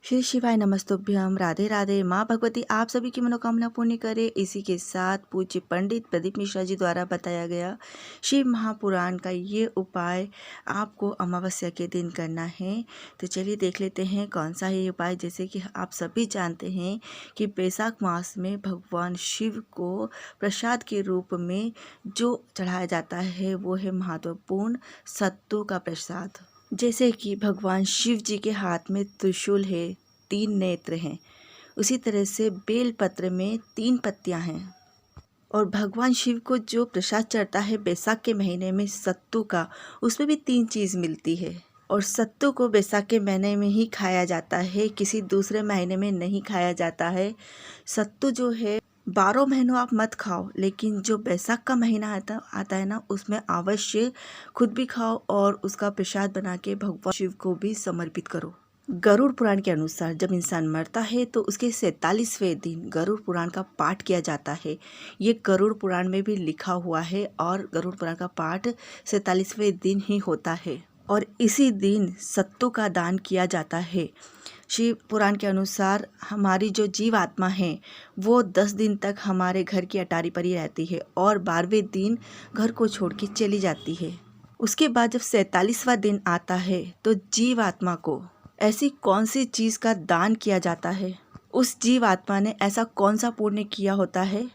श्री शिवाय नमस्तुभ्यम। राधे राधे। माँ भगवती आप सभी की मनोकामना पूर्ण करे। इसी के साथ पूज्य पंडित प्रदीप मिश्रा जी द्वारा बताया गया शिव महापुराण का ये उपाय आपको अमावस्या के दिन करना है। तो चलिए देख लेते हैं कौन सा है ये उपाय। जैसे कि आप सभी जानते हैं कि बैसाख मास में भगवान शिव को प्रसाद के रूप में जो चढ़ाया जाता है वो है महत्वपूर्ण सत्तू का प्रसाद। जैसे कि भगवान शिव जी के हाथ में त्रिशूल है, 3 नेत्र हैं, उसी तरह से बेल पत्र में 3 पत्तियां हैं। और भगवान शिव को जो प्रसाद चढ़ता है बैसाख के महीने में सत्तू का, उसमें भी 3 चीज़ मिलती है। और सत्तू को बैसाख के महीने में ही खाया जाता है, किसी दूसरे महीने में नहीं खाया जाता है। सत्तू जो है 12 महीनों आप मत खाओ, लेकिन जो बैसाख का महीना आता है ना, उसमें अवश्य खुद भी खाओ और उसका प्रसाद बना के भगवान शिव को भी समर्पित करो। गरुड़ पुराण के अनुसार जब इंसान मरता है तो उसके 47वें दिन गरुड़ पुराण का पाठ किया जाता है। ये गरुड़ पुराण में भी लिखा हुआ है और गरुड़ पुराण का पाठ 47वें दिन ही होता है और इसी दिन सत्तू का दान किया जाता है। शिव पुराण के अनुसार हमारी जो जीव आत्मा है वो 10 दिन तक हमारे घर की अटारी पर ही रहती है और 12वें दिन घर को छोड़ के चली जाती है। उसके बाद जब 47वां दिन आता है तो जीव आत्मा को ऐसी कौन सी चीज़ का दान किया जाता है, उस जीव आत्मा ने ऐसा कौन सा पुण्य किया होता है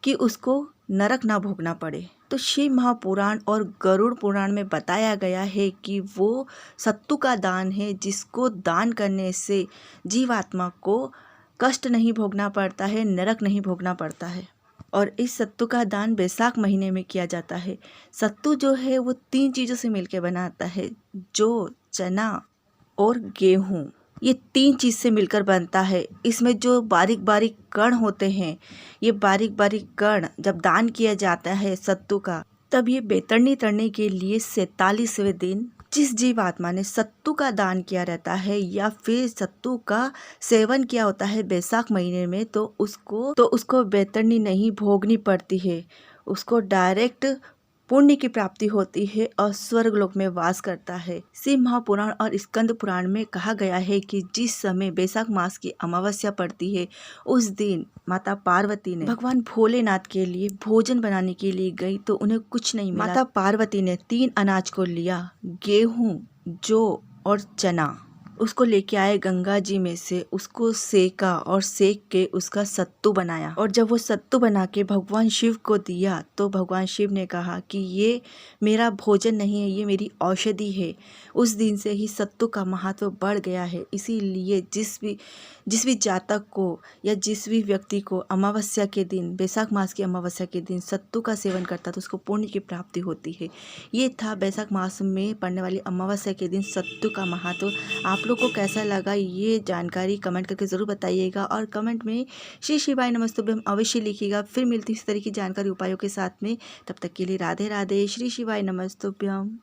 कि उसको नरक ना भोगना पड़े। तो शिव महापुराण और गरुड़ पुराण में बताया गया है कि वो सत्तू का दान है, जिसको दान करने से जीवात्मा को कष्ट नहीं भोगना पड़ता है, नरक नहीं भोगना पड़ता है। और इस सत्तू का दान बैसाख महीने में किया जाता है। सत्तू जो है वो 3 चीज़ों से मिलकर बना आता है, जौ, चना और गेहूँ। ये 3 चीज़ से मिलकर बनता है। इसमें जो बारीक बारीक कण होते हैं, ये बारीक बारीक कण जब दान किया जाता है सत्तू का, तब ये बेतरनी तरने के लिए 47वें दिन जिस जीव आत्मा ने सत्तू का दान किया रहता है या फिर सत्तू का सेवन किया होता है बैसाख महीने में, तो उसको बेतरनी नहीं भोगनी पड़ती है, उसको डायरेक्ट पुण्य की प्राप्ति होती है और स्वर्ग लोक में वास करता है। शिव महापुराण और स्कंद पुराण में कहा गया है कि जिस समय बैसाख मास की अमावस्या पड़ती है, उस दिन माता पार्वती ने भगवान भोलेनाथ के लिए भोजन बनाने के लिए गई तो उन्हें कुछ नहीं मिला। माता पार्वती ने 3 अनाज को लिया, गेहूं, जौ और चना, उसको लेके आए गंगा जी में से, उसको सेका और सेक के उसका सत्तू बनाया। और जब वो सत्तू बना के भगवान शिव को दिया तो भगवान शिव ने कहा कि ये मेरा भोजन नहीं है, ये मेरी औषधि है। उस दिन से ही सत्तू का महत्व बढ़ गया है। इसीलिए जिस भी जातक को या जिस भी व्यक्ति को अमावस्या के दिन, बैसाख मास की अमावस्या के दिन सत्तू का सेवन करता तो उसको पुण्य की प्राप्ति होती है। ये था बैसाख मास में पड़ने वाली अमावस्या के दिन सत्तू का महत्व। आप लोग को कैसा लगा ये जानकारी कमेंट करके ज़रूर बताइएगा और कमेंट में श्री शिवाय नमस्तुभ्यम अवश्य लिखिएगा। फिर मिलती इस तरह की जानकारी उपायों के साथ में, तब तक के लिए राधे राधे। श्री शिवाय नमस्तुभ्यम।